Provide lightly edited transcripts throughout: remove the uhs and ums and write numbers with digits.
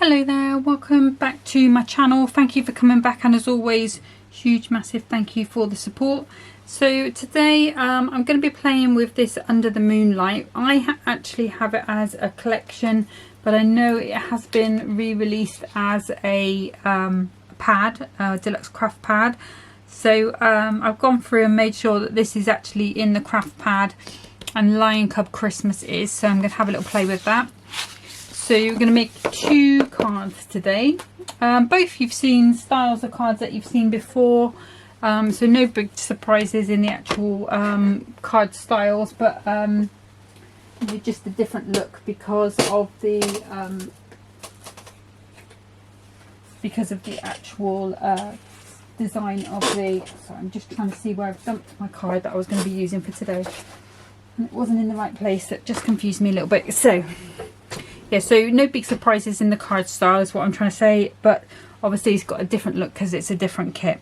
Hello there, welcome back to my channel. Thank you for coming back, and as always, huge massive thank you for the support. So today I'm going to be playing with this Under the Moonlight. I actually have it as a collection, but I know it has been re-released as a pad, deluxe craft pad. So I've gone through and made sure that this is actually in the craft pad and Lion Cub Christmas is, so I'm going to have a little play with that. So you're going to make 2 cards today. Both you've seen styles of cards that you've seen before, so no big surprises in the actual card styles, but just a different look because of the actual design of the. Sorry, I'm just trying to see where I've dumped my card that I was going to be using for today, and it wasn't in the right place. That just confused me a little bit. So yeah, so no big surprises in the card style is what I'm trying to say, but obviously it's got a different look because it's a different kit.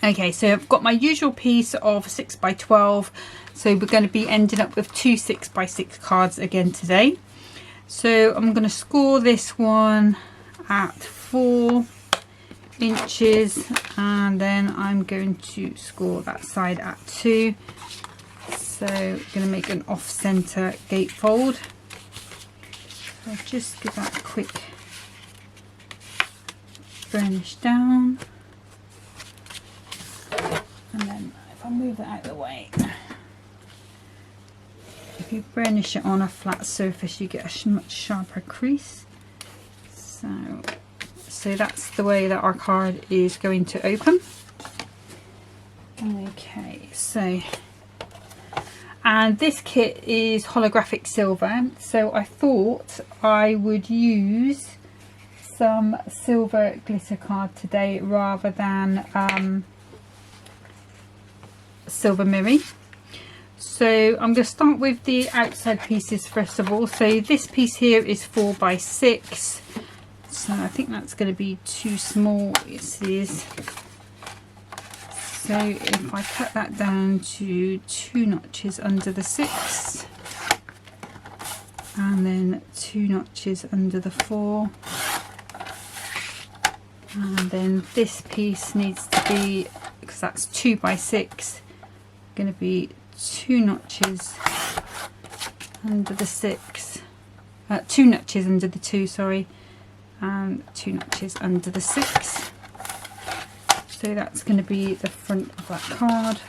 Okay, so I've got my usual piece of 6x12, so we're going to be ending up with 2 6x6 cards again today. So I'm going to score this one at 4 inches, and then I'm going to score that side at 2. So I'm going to make an off-center gatefold. I'll just give that a quick burnish down, and then if I move that out of the way, if you burnish it on a flat surface you get a much sharper crease. So that's the way that our card is going to open. Okay, so and this kit is holographic silver, so I thought I would use some silver glitter card today rather than silver mirror. So I'm going to start with the outside pieces first of all. So this piece here is 4x6, so I think that's going to be too small. It is. So if I cut that down to 2 notches under the 6, and then 2 notches under the 4, and then this piece needs to be, because that's 2x6, going to be 2 notches under the 6, 2 notches under the 2, sorry, and 2 notches under the 6. So that's going to be the front of that card.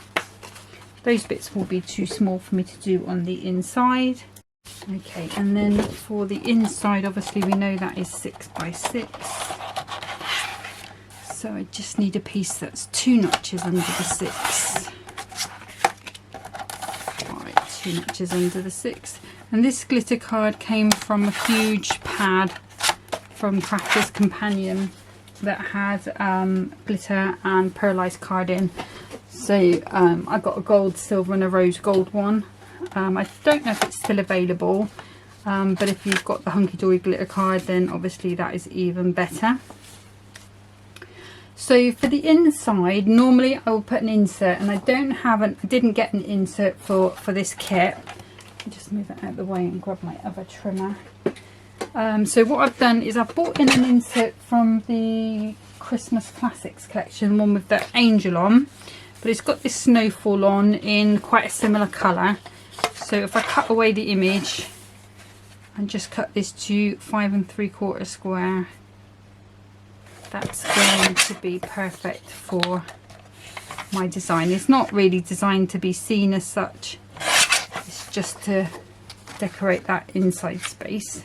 Those bits will be too small for me to do on the inside. Okay, and then for the inside, obviously we know that is 6x6. So I just need a piece that's 2 notches under the 6. Alright, 2 notches under the 6. And this glitter card came from a huge pad from Crafter's Companion that had glitter and pearlized card in. So I got a gold, silver and a rose gold one. I don't know if it's still available, but if you've got the Hunkydory glitter card, then obviously that is even better. So for the inside, normally I will put an insert, and I didn't get an insert for this kit. I'll just move it out of the way and grab my other trimmer. So what I've done is I've bought in an insert from the Christmas Classics collection, one with the angel on, but it's got this snowfall on in quite a similar colour. So if I cut away the image and just cut this to 5 3/4 square, that's going to be perfect for my design. It's not really designed to be seen as such, it's just to decorate that inside space.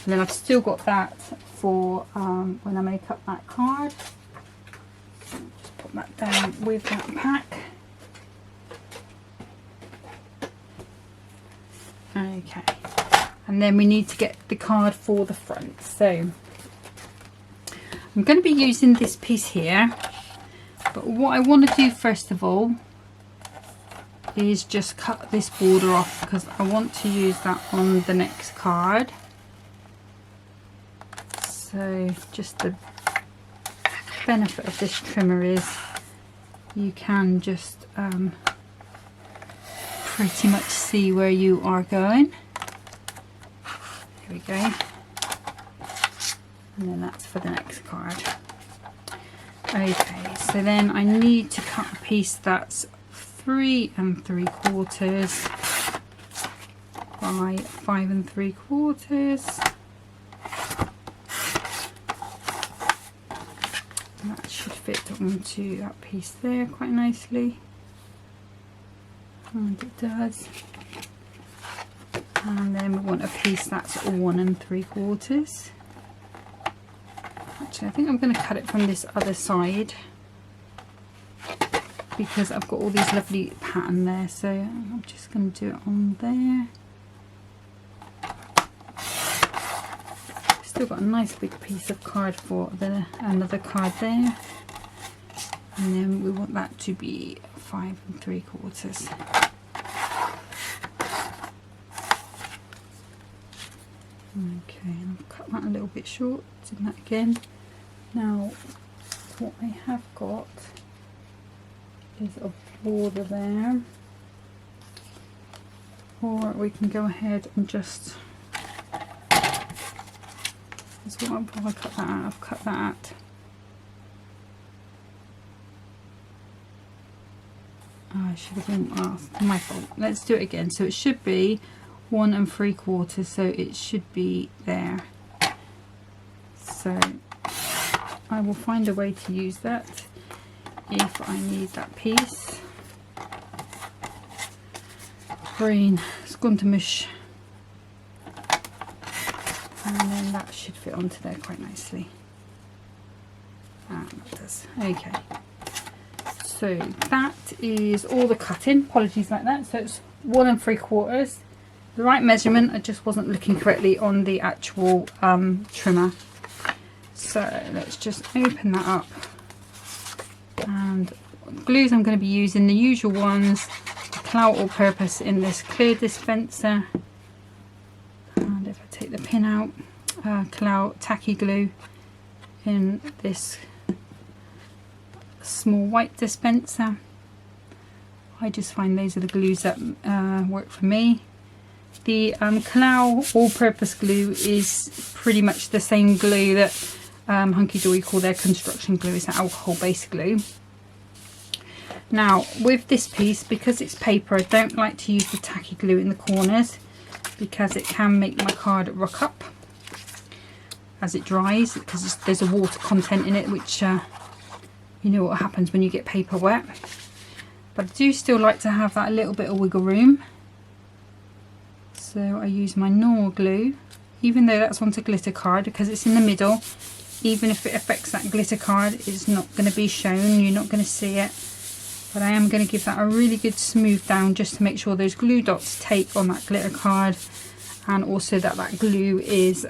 And then I've still got that for when I make up that card. So just put that down with that pack. Okay, and then we need to get the card for the front. So I'm going to be using this piece here, but what I want to do first of all is just cut this border off, because I want to use that on the next card. So just the benefit of this trimmer is you can just pretty much see where you are going. There we go. and then that's for the next card. Okay, so then I need to cut a piece that's 3 3/4 by 5 3/4. That should fit onto that piece there quite nicely, and it does. And then we want a piece that's 1 3/4. Actually, I think I'm going to cut it from this other side because I've got all these lovely pattern there, so I'm just going to do it on there. Still got a nice big piece of card for another card there, and then we want that to be 5 3/4. Okay, and I'll cut that a little bit short, do that again. Now what I have got is a border there, or we can go ahead and just, that's what I'll probably cut that out. I've cut that out. I should have been asked, my fault. Let's do it again. So it should be 1 3/4, so it should be there. So I will find a way to use that if I need that piece. Brain, it's gone to mush. And then that should fit onto there quite nicely. And that does. Okay. So that is all the cutting. Apologies like that. So it's 1 3/4. The right measurement, I just wasn't looking correctly on the actual trimmer. So let's just open that up, and glues I'm going to be using the usual ones, Clout All Purpose in this clear dispenser, and if I take the pin out, Clout Tacky Glue in this small white dispenser. I just find those are the glues that work for me. The Clout All Purpose Glue is pretty much the same glue that Hunkydory call their construction glue. It's an alcohol based glue. Now with this piece, because it's paper, I don't like to use the tacky glue in the corners because it can make my card rock up as it dries, because there's a water content in it, which you know what happens when you get paper wet. But I do still like to have that little bit of wiggle room. So I use my normal glue, even though that's onto glitter card, because it's in the middle. Even if it affects that glitter card, it's not going to be shown, you're not going to see it. But I am going to give that a really good smooth down just to make sure those glue dots take on that glitter card, and also that that glue is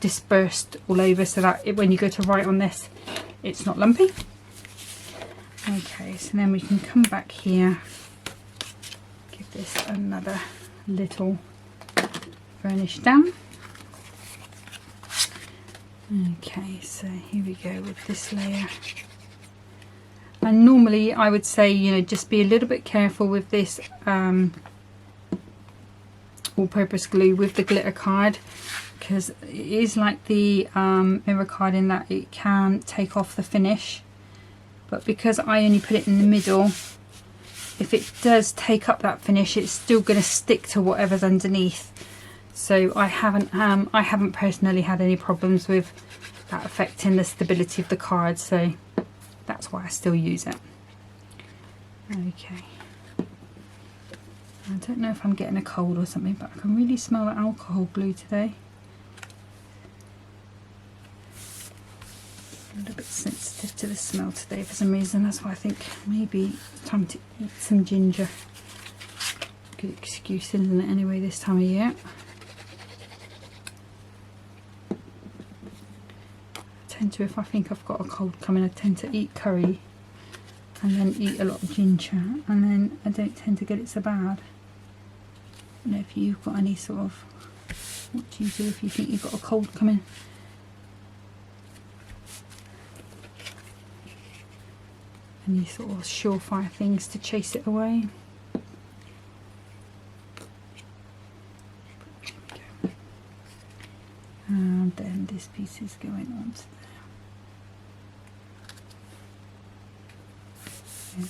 dispersed all over, so that when you go to write on this, it's not lumpy. Okay, so then we can come back here, give this another little burnish down. Okay, so here we go with this layer. And normally I would say, you know, just be a little bit careful with this all-purpose glue with the glitter card, because it is like the mirror card in that it can take off the finish. But because I only put it in the middle, if it does take up that finish, it's still going to stick to whatever's underneath. So I haven't personally had any problems with that affecting the stability of the card, so that's why I still use it. Okay. I don't know if I'm getting a cold or something, but I can really smell the alcohol glue today. A little bit sensitive to the smell today for some reason. That's why I think maybe it's time to eat some ginger. Good excuse, isn't it, anyway, this time of year. If I think I've got a cold coming, I tend to eat curry and then eat a lot of ginger, and then I don't tend to get it so bad. I don't know if you've got any sort of, what do you do if you think you've got a cold coming? Any sort of surefire things to chase it away? And then this piece is going on to there. There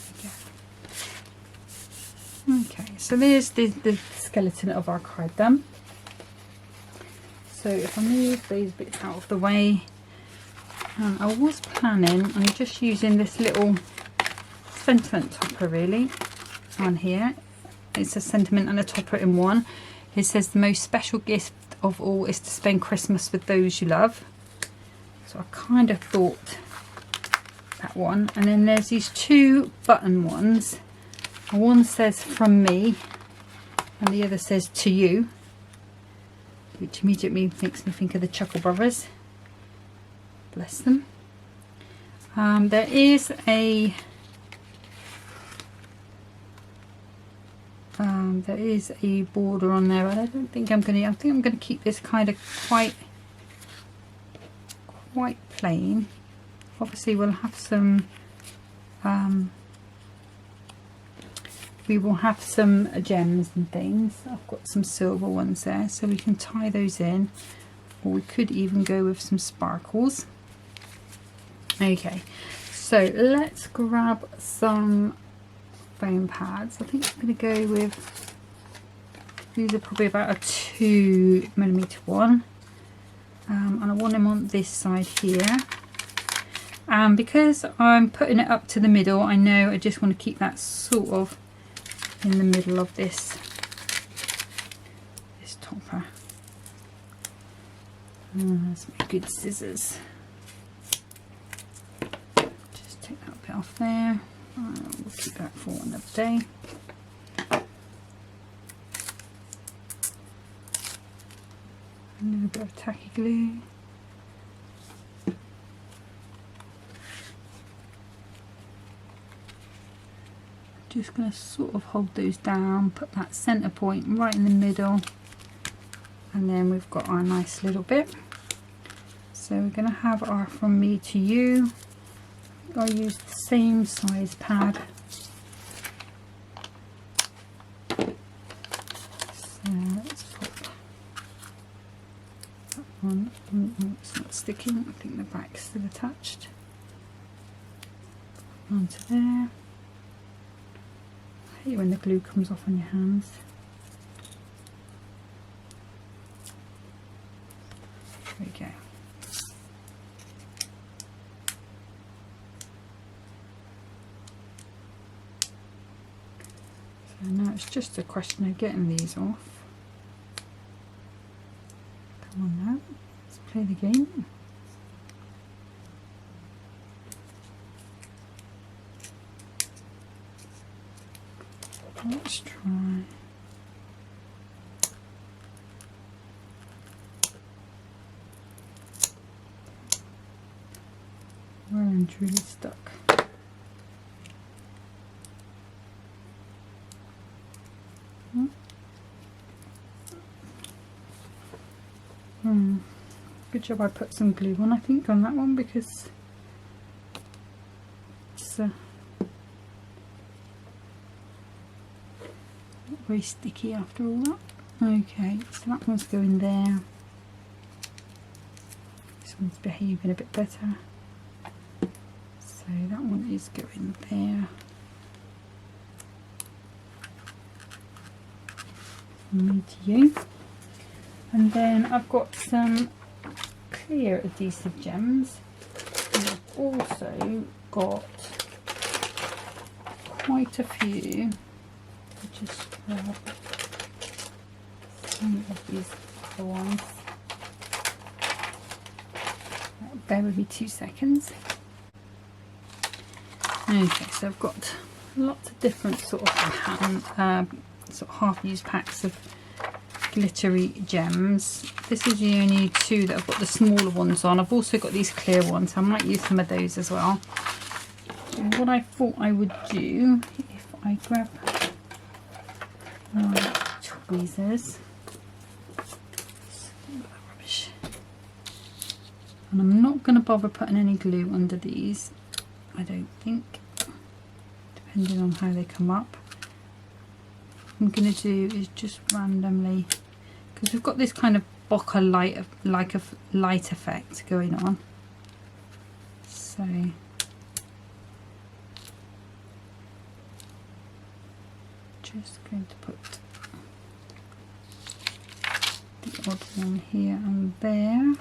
we go. Okay, so there's the skeleton of our card done. So if I move these bits out of the way, I was planning on just using this little sentiment topper really on here. It's a sentiment and a topper in one. It says the most special gift of all is to spend Christmas with those you love. So I kind of thought that one. And then there's these two button ones. One says from me and the other says to you, which immediately makes me think of the Chuckle Brothers. Bless them. There is a border on there, but I don't think I think I'm gonna keep this kind of quite plain. Obviously we'll have some we will have some gems and things. I've got some silver ones there, so we can tie those in, or we could even go with some sparkles. Okay, so let's grab some foam pads. I think I'm going to go with, these are probably about a 2mm one, and I want them on this side here. And because I'm putting it up to the middle, I know I just want to keep that sort of in the middle of this topper. There's my good scissors. Just take that bit off there. We'll keep that for another day. A little bit of tacky glue. Just going to sort of hold those down, put that centre point right in the middle, and then we've got our nice little bit. So we're going to have our from me to you. I'll use the same size pad. So let's put that one. It's not sticking, I think the back's still attached. Onto there. I hate when the glue comes off on your hands. There we go. So now it's just a question of getting these off. Come on now, let's play the game. Let's try. Well and truly stuck. Good job I put some glue on, I think, on that one, because it's very sticky after all that. Okay, so that one's going there. This one's behaving a bit better. So that one is going there. From me to you. And then I've got some clear adhesive gems. And I've also got quite a few. Just grab some of these other ones. Bear with me 2 seconds. Okay, so I've got lots of different sort of half-used packs of glittery gems. This is the only two that I've got the smaller ones on. I've also got these clear ones, so I might use some of those as well. And what I thought I would do, if I grab my tweezers, rubbish, and I'm not going to bother putting any glue under these, I don't think, depending on how they come up. What I'm going to do is just randomly, because we've got this kind of bokeh light, like a light effect going on. So just going to put the odd one here and there.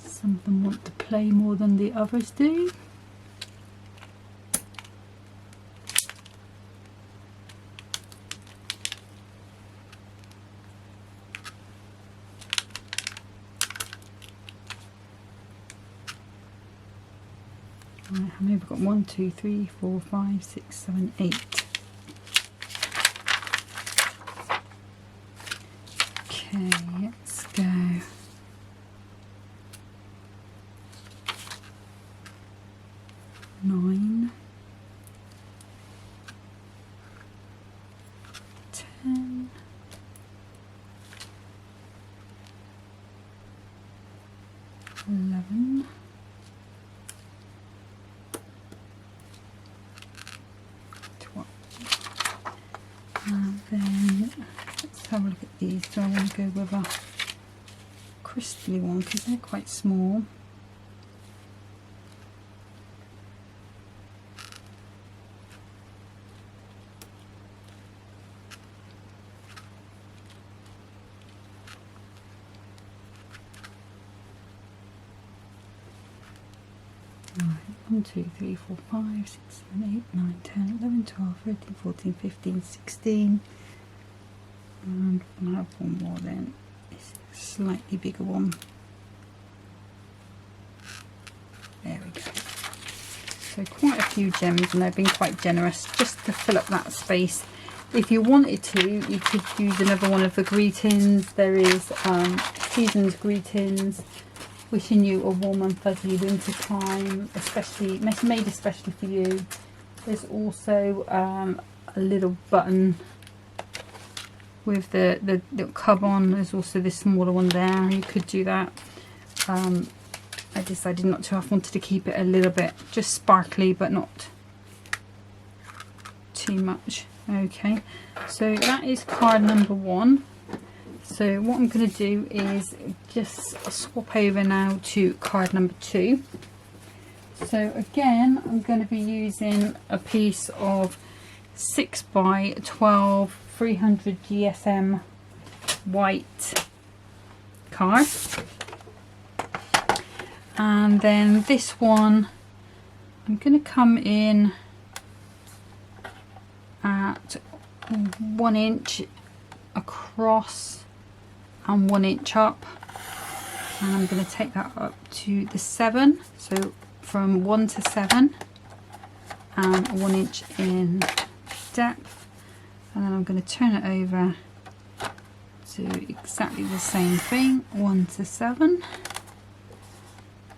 Some of them want to play more than the others do. Right, how many have we got? 1, 2, 3, 4, 5, 6, 7, 8. Okay, let's go. 9, 10, 11, 12. And then let's have a look at these. Do I want to go with a crystally one because they're quite small? Right, 1, 2, 3, 4, 5, 6, 7, 8, 9, 10, 11, 12, 13, 14, 15, 16. And we'll have one more then. It's a slightly bigger one. There we go. So quite a few gems, and they've been quite generous just to fill up that space. If you wanted to, you could use another one of the greetings. There is Season's Greetings, wishing you a warm and fuzzy winter time, especially made especially for you. There's also a little button with the cub on. There's also this smaller one there. You could do that. I decided not to. I wanted to keep it a little bit just sparkly, but not too much. Okay, so that is card number 1. So what I'm going to do is just swap over now to card number 2. So again, I'm going to be using a piece of 6 by 12 300 GSM white card. And then this one, I'm going to come in at 1 inch across and 1 inch up, and I'm going to take that up to the 7, so from 1 to 7 and 1 inch in depth, and then I'm going to turn it over to exactly the same thing, 1 to 7.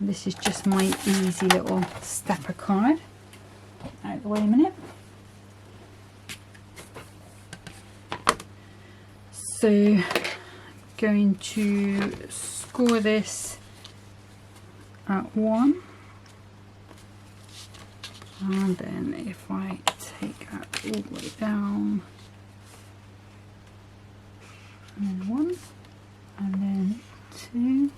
And this is just my easy little stepper card. Out of the way a minute. So going to score this at 1, and then if I take that all the way down, and then 1, and then 2,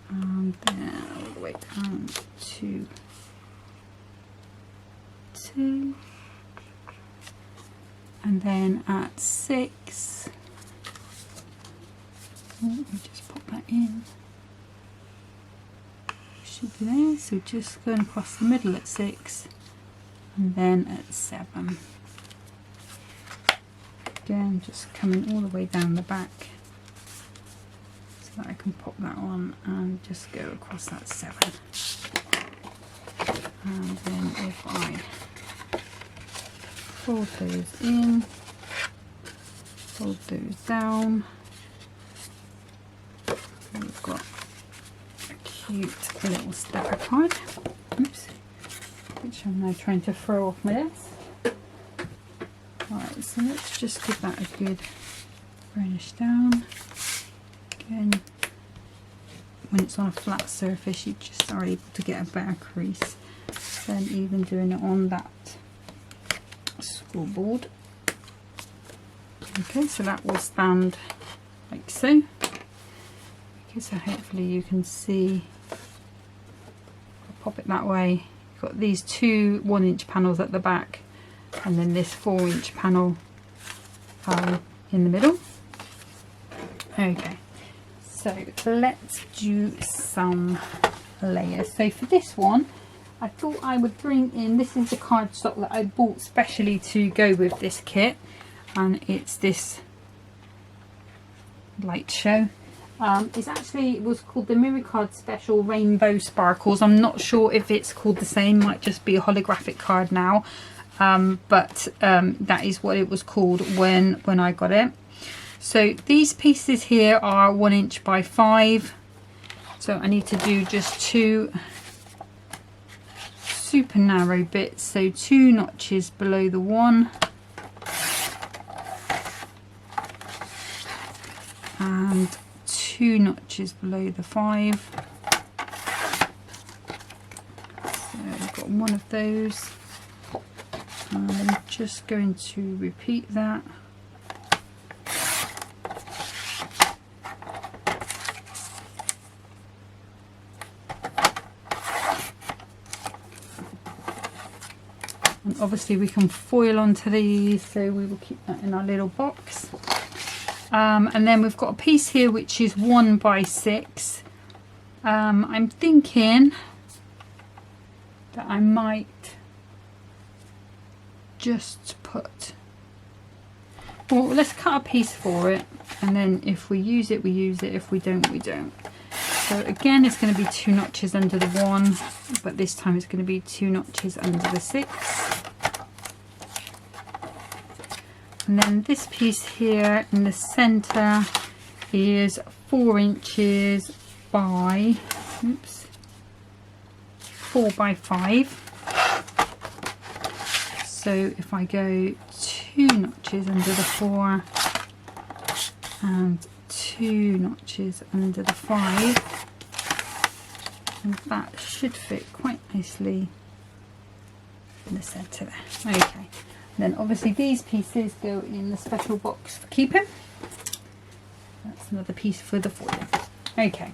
and then all the way down to 2, and then at 6, let me just pop that in, should be there, so just going across the middle at 6, and then at 7. Again, just coming all the way down the back so that I can pop that on and just go across that 7. And then if I fold those in, fold those down, we've got a cute little stepper card, oops, which I'm now trying to throw off my desk. Alright, so let's just give that a good burnish down. Again, when it's on a flat surface, you just are able to get a better crease than even doing it on that scoreboard. Okay, so that will stand like so. Okay, so hopefully you can see. I'll pop it that way. You've got these two 1-inch panels at the back, and then this 4-inch panel in the middle. Okay, so let's do some layers. So for this one, I thought I would bring in, this is the cardstock that I bought specially to go with this kit, and it's this light show. It was called the Mirror Card Special Rainbow Sparkles. I'm not sure if it's called the same, might just be a holographic card now, but that is what it was called when I got it. So these pieces here are 1 inch by 5, so I need to do just 2 super narrow bits, so 2 notches below the 1 and 2 notches below the 5. So I've got one of those, and I'm just going to repeat that. And obviously we can foil onto these, so we will keep that in our little box. And then we've got a piece here which is 1 by 6. I'm thinking that I might just put, well, let's cut a piece for it, and then if we use it, we use it. If we don't, we don't. So again, it's going to be 2 notches under the 1, but this time it's going to be 2 notches under the 6. And then this piece here in the center is 4 inches by, 4 by 5. So if I go 2 notches under the 4 and 2 notches under the 5, and that should fit quite nicely in the center there. Okay. Then obviously these pieces go in the special box for keeping. That's another piece for the foil. Okay,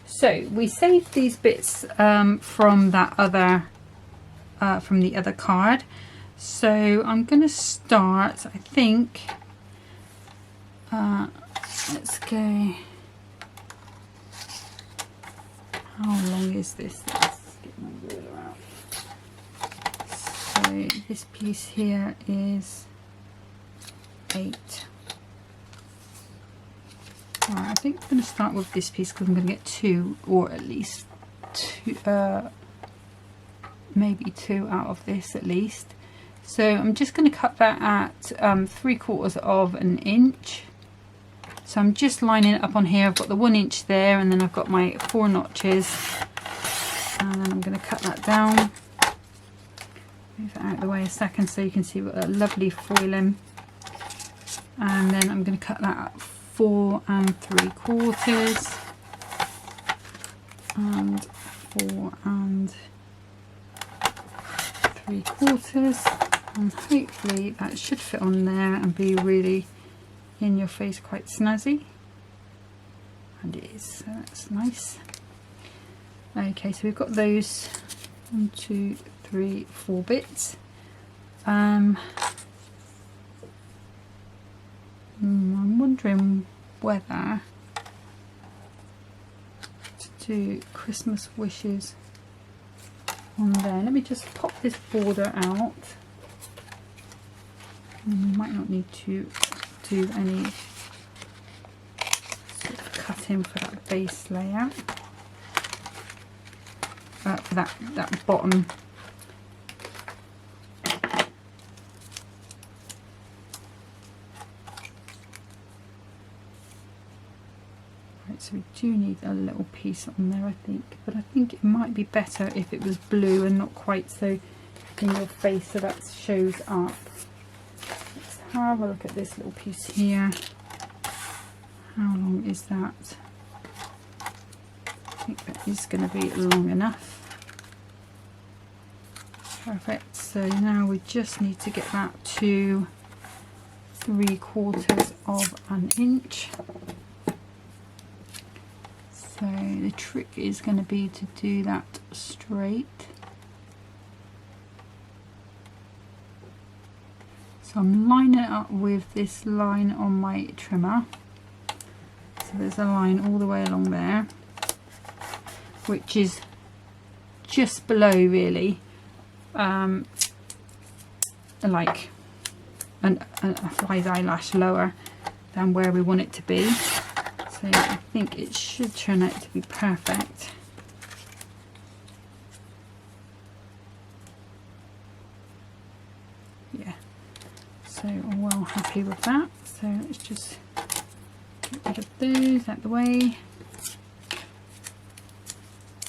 so we saved these bits from that other, from the other card. So I'm going to start, I think, let's go, how long is this? Let's get my ruler out. So this piece here is 8. Right, I think I'm going to start with this piece because I'm going to get 2, or at least 2, maybe 2 out of this at least. So I'm just going to cut that at 3/4 of an inch. So I'm just lining it up on here. I've got the 1 inch there, and then I've got my 4 notches, and then I'm going to cut that down. Move it out of the way a second so you can see what a lovely foiling. And then I'm going to cut that at 4 3/4 and 4 3/4, and hopefully that should fit on there and be really in your face, quite snazzy, and it is, so that's nice. Okay, so we've got those 1 2 3 4 bits. I'm wondering whether to do Christmas wishes on there. Let me just pop this border out. We might not need to do any sort of cutting for that base layout, for that bottom. Right, so we do need a little piece on there, I think, but I think it might be better if it was blue and not quite so in your face, so that shows up. Let's have a look at this little piece here. How long is that? I think that is going to be long enough. Perfect. So now we just need to get that to 3/4 of an inch. So the trick is going to be to do that straight. So I'm lining it up with this line on my trimmer. So there's a line all the way along there, which is just below really, like a fly's eyelash lower than where we want it to be. So I think it should turn out to be perfect. Yeah, so I'm well happy with that. So let's just get rid of those out the way,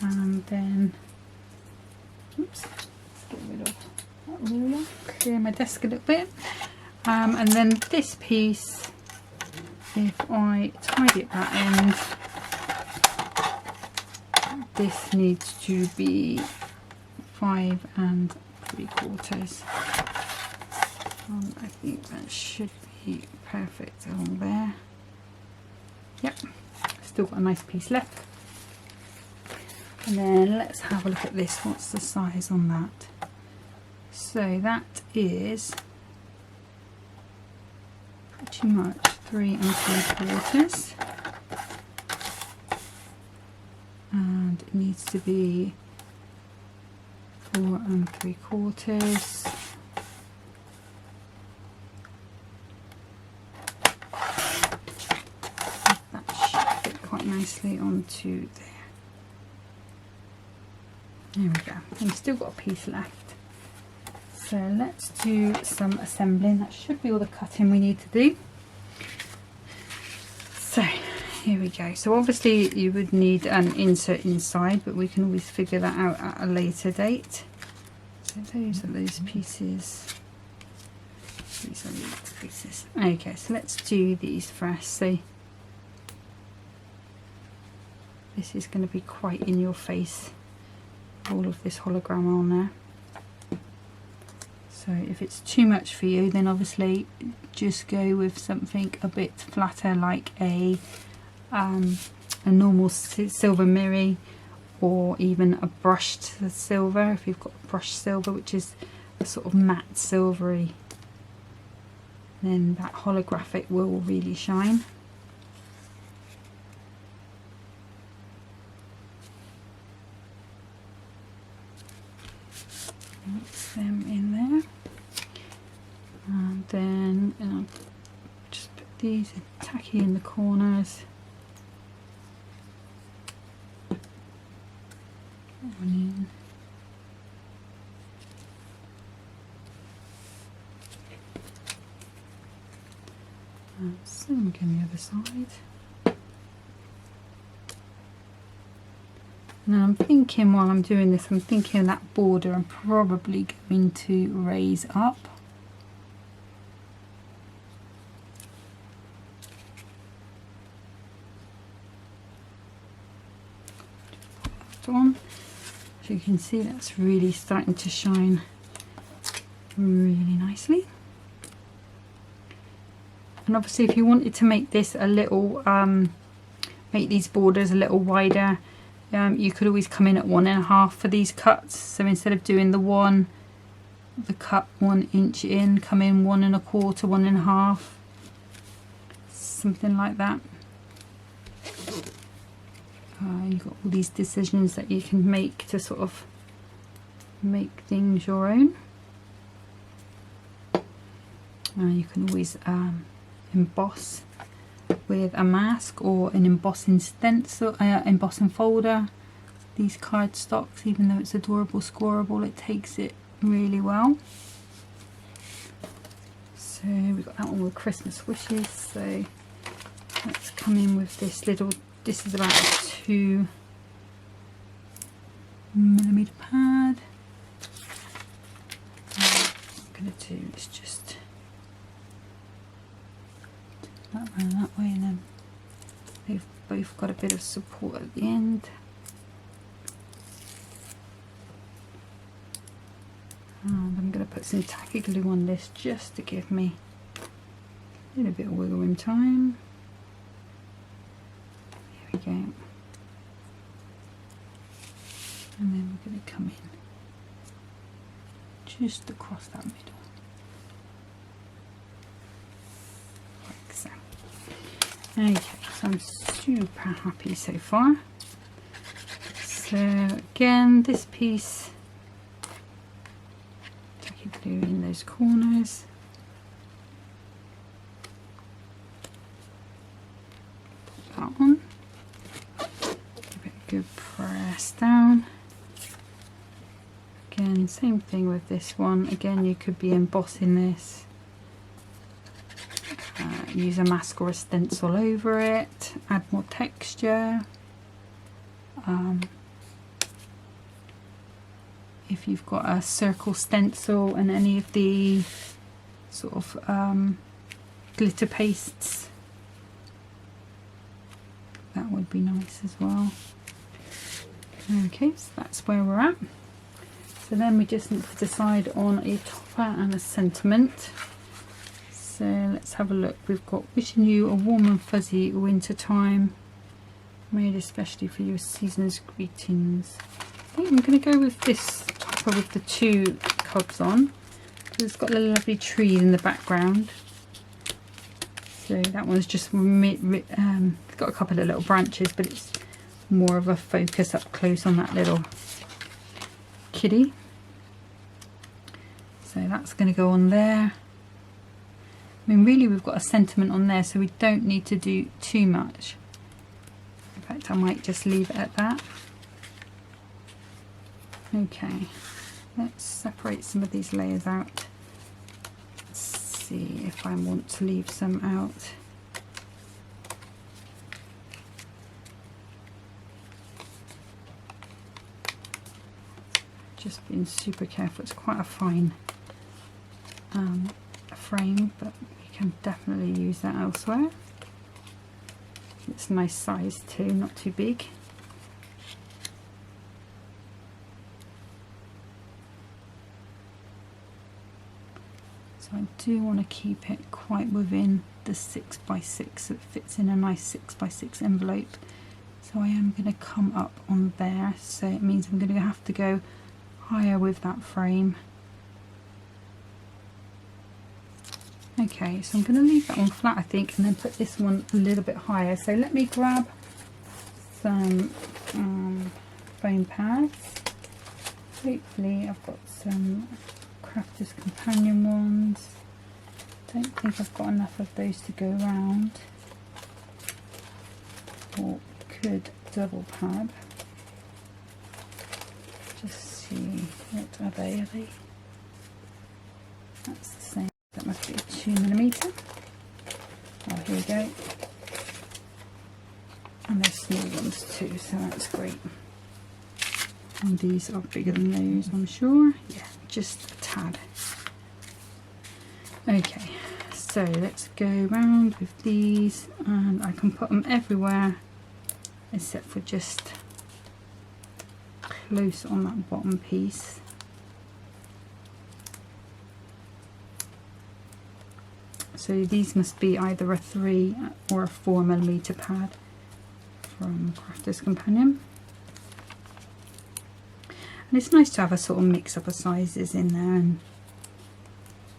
and then oops, let's get rid of that ruler, clear my desk a little bit, and then this piece, if I tidy at that end, this needs to be 5 3/4. I think that should be perfect along there. Yep, still got a nice piece left. And then let's have a look at this. What's the size on that? So that is pretty much 3 3/4, and it needs to be 4 3/4. That should fit quite nicely onto there. There we go. And we've still got a piece left. So let's do some assembling. That should be all the cutting we need to do. So here we go. So obviously you would need an insert inside, but we can always figure that out at a later date. So those are those pieces. These are these pieces. Okay, so let's do these first. So this is going to be quite in your face, all of this hologram on there. So if it's too much for you, then obviously just go with something a bit flatter, like a normal silver mirror, or even a brushed silver. If you've got brushed silver, which is a sort of matte silvery, then that holographic will really shine. Mix them in there, and then I'll just put these tacky in the corners. One in. And same again the other side. Now I'm thinking, while I'm doing this, I'm thinking that border I'm probably going to raise up. On. As you can see, that's really starting to shine really nicely. And obviously if you wanted to make this a little, make these borders a little wider, you could always come in at 1.5 for these cuts. So instead of doing the cut 1 inch in, come in 1 1/4, 1.5, something like that. You've got all these decisions that you can make to sort of make things your own. You can always emboss with a mask or an embossing stencil, embossing folder. These cardstocks, even though it's adorable scoreable, it takes it really well. So we've got that one with Christmas wishes. So let's come in with this little, this is about a 2mm pad. What I'm going to do is just that way and that way, and then They've both got a bit of support at the end. And I'm going to put some tacky glue on this just to give me a little bit of wiggle room time. There we go. And then we're going to come in just across that middle. Like so. Okay, so I'm super happy so far. So again, this piece, tacky glue in those corners. Put that on. Give it a good press down. Again, same thing with this one. Again, you could be embossing this. Use a mask or a stencil over it, add more texture. If you've got a circle stencil and any of the sort of glitter pastes, that would be nice as well. Okay, so that's where we're at. So then we just need to decide on a topper and a sentiment. So let's have a look. We've got wishing you a warm and fuzzy winter time, made especially for your season's greetings. I think I'm going to go with this topper with the two cubs on. It's got a lovely tree in the background. So that one's just got a couple of little branches, but it's more of a focus up close on that little kitty. So that's going to go on there. I mean, really we've got a sentiment on there, so we don't need to do too much. In fact, I might just leave it at that. Okay, let's separate some of these layers out. Let's see if I want to leave some out. Just being super careful. It's quite a fine frame, but you can definitely use that elsewhere. It's a nice size too, not too big. So I do want to keep it quite within the 6x6, so it fits in a nice 6x6 envelope. So I am going to come up on there, so it means I'm going to have to go higher with that frame. Okay, so I'm going to leave that one flat, I think, and then put this one a little bit higher. So let me grab some foam pads. Hopefully I've got some Crafter's Companion ones. Don't think I've got enough of those to go around. Or could double pad. Just see, what are they? Are they? That's the same. That must be a 2mm. Oh, here we go. And there's small ones too, so that's great. And these are bigger than those, I'm sure. Yeah, just a tad. Okay, so let's go round with these, and I can put them everywhere except for just close on that bottom piece. So these must be either a 3 or a 4mm pad from Crafter's Companion. And it's nice to have a sort of mix up of sizes in there, and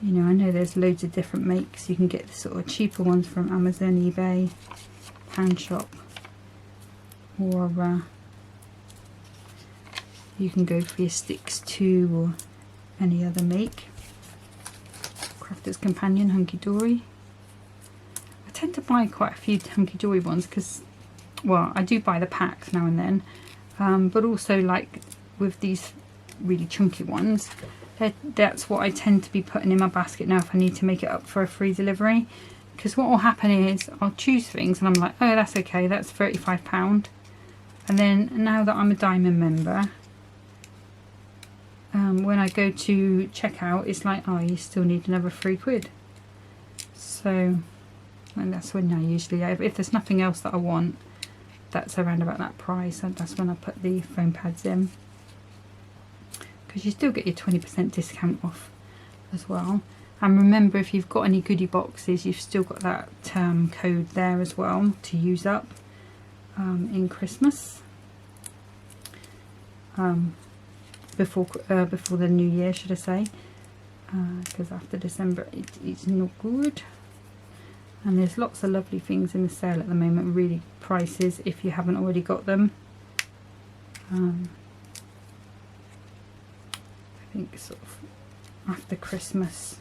you know, I know there's loads of different makes. You can get the sort of cheaper ones from Amazon, eBay, Pan Shop, or you can go for your sticks too, or any other make. Crafter's Companion Hunkydory. I tend to buy quite a few Hunkydory ones because, well, I do buy the packs now and then, but also like with these really chunky ones, that's what I tend to be putting in my basket now if I need to make it up for a free delivery. Because what will happen is I'll choose things and I'm like, oh, that's okay, that's £35. And then now that I'm a Diamond member, when I go to checkout, it's like, oh, you still need another £3. So, and that's when I usually, if there's nothing else that I want, that's around about that price, and that's when I put the foam pads in, because you still get your 20% discount off as well. And remember, if you've got any goodie boxes, you've still got that code there as well to use up in Christmas, before the new year, should I say, because after December it's not good. And there's lots of lovely things in the sale at the moment, really prices if you haven't already got them. I think sort of after Christmas,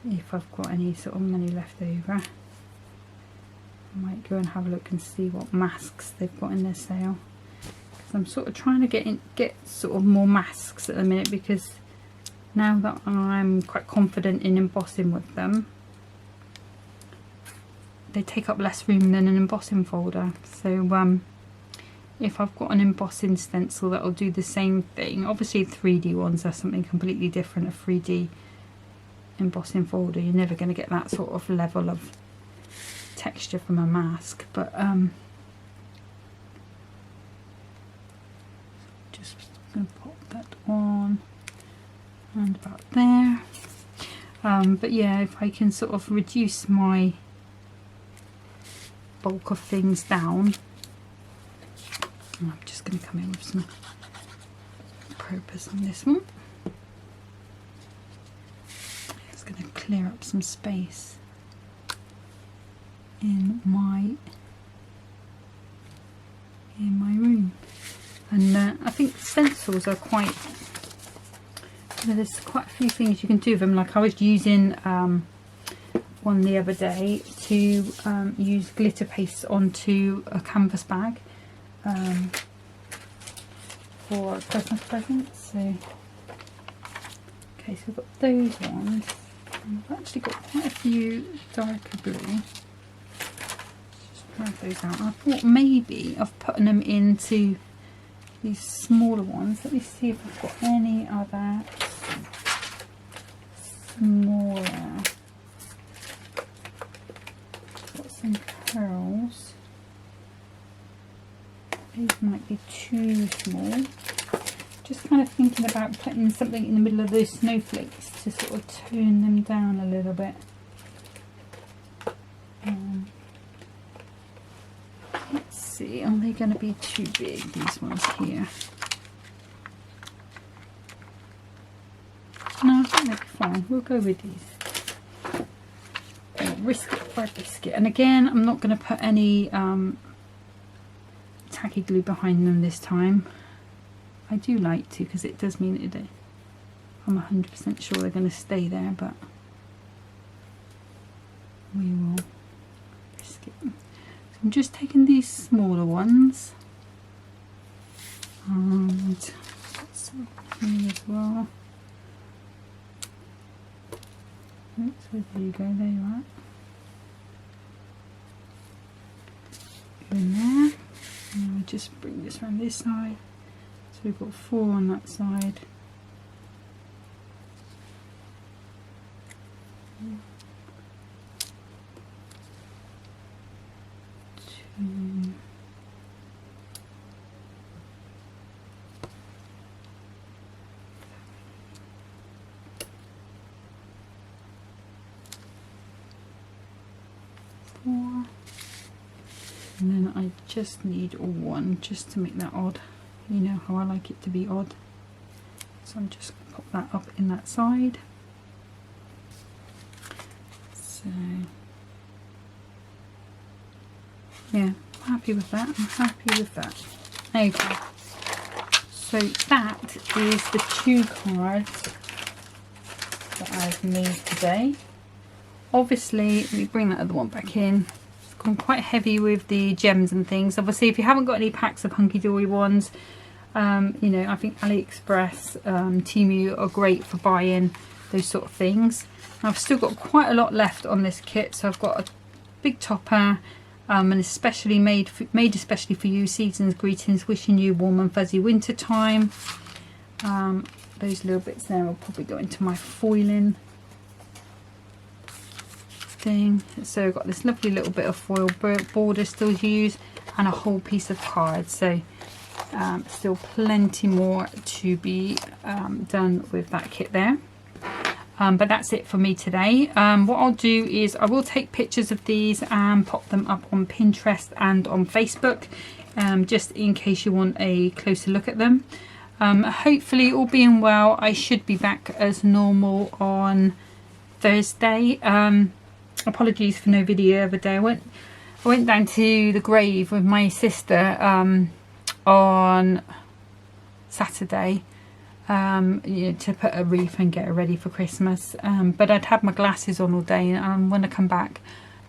if I've got any sort of money left over, I might go and have a look and see what masks they've got in their sale, because I'm sort of trying to get sort of more masks at the minute, because now that I'm quite confident in embossing with them, they take up less room than an embossing folder. So if I've got an embossing stencil that'll do the same thing, obviously 3D ones are something completely different. A 3D embossing folder, you're never going to get that sort of level of texture from a mask, but just going to pop that on and about there. But yeah, if I can sort of reduce my bulk of things down, I'm just going to come in with some purpose on this one. It's going to clear up some space in my room. And I think stencils are quite, there's quite a few things you can do with them. Like I was using one the other day to use glitter paste onto a canvas bag for Christmas presents. So okay, so we've got those ones. I've actually got quite a few darker blue. Just grab those out. I thought maybe of putting them into these smaller ones. Let me see if I've got any other smaller. Got some pearls. These might be too small. Just kind of thinking about putting something in the middle of those snowflakes to sort of tone them down a little bit. Let's see, are they going to be too big, these ones here? No, I think they'll be fine. We'll go with these. Risk it for a biscuit. And again, I'm not going to put any tacky glue behind them this time. I do like to, because it does mean that I'm 100% sure they're going to stay there, but we will risk it. So I'm just taking these smaller ones and put some here as well. Oops, where do you go? There you are. Go in there. And we'll just bring this around this side. So we've got 4 on that side. Two. Four. And then I just need 1 just to make that odd. You know how I like it to be odd. So I'm just going to pop that up in that side. So yeah, I'm happy with that. I'm happy with that. Okay. So that is the 2 cards that I've made today. Obviously, let me bring that other one back in. It's gone quite heavy with the gems and things. Obviously, if you haven't got any packs of Hunkydory ones, you know, I think AliExpress, Temu are great for buying those sort of things. I've still got quite a lot left on this kit, so I've got a big topper, and especially made especially for you. Season's greetings, wishing you warm and fuzzy winter time. Those little bits there will probably go into my foiling thing. So I've got this lovely little bit of foil border still to use, and a whole piece of card. So still plenty more to be done with that kit there. But that's it for me today. What I'll do is I will take pictures of these and pop them up on Pinterest and on Facebook, just in case you want a closer look at them. Hopefully, all being well, I should be back as normal on Thursday. Apologies for no video the other day. I went down to the grave with my sister on Saturday, you know, to put a wreath and get her ready for Christmas. But I'd had my glasses on all day, and when I come back,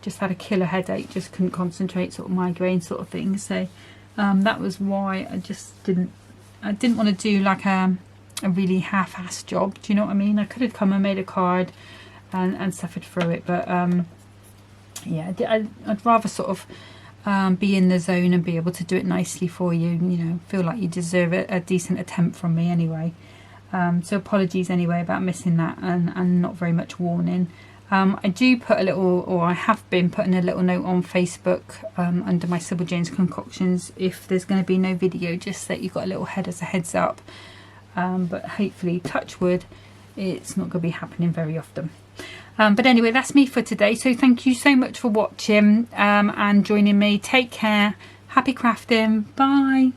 just had a killer headache, just couldn't concentrate, sort of migraine sort of thing. So that was why I just didn't want to do like a really half-assed job. Do you know what I mean? I could have come and made a card and suffered through it, but yeah, I'd rather sort of be in the zone and be able to do it nicely for you, you know, feel like you deserve a decent attempt from me anyway. So apologies anyway about missing that and not very much warning. I do put a little, or I have been putting a little note on Facebook under my Sybil Jane's Concoctions if there's going to be no video, just so that you've got a little head as a heads up. But hopefully, touch wood, it's not going to be happening very often. But anyway, that's me for today. So thank you so much for watching and joining me. Take care. Happy crafting. Bye.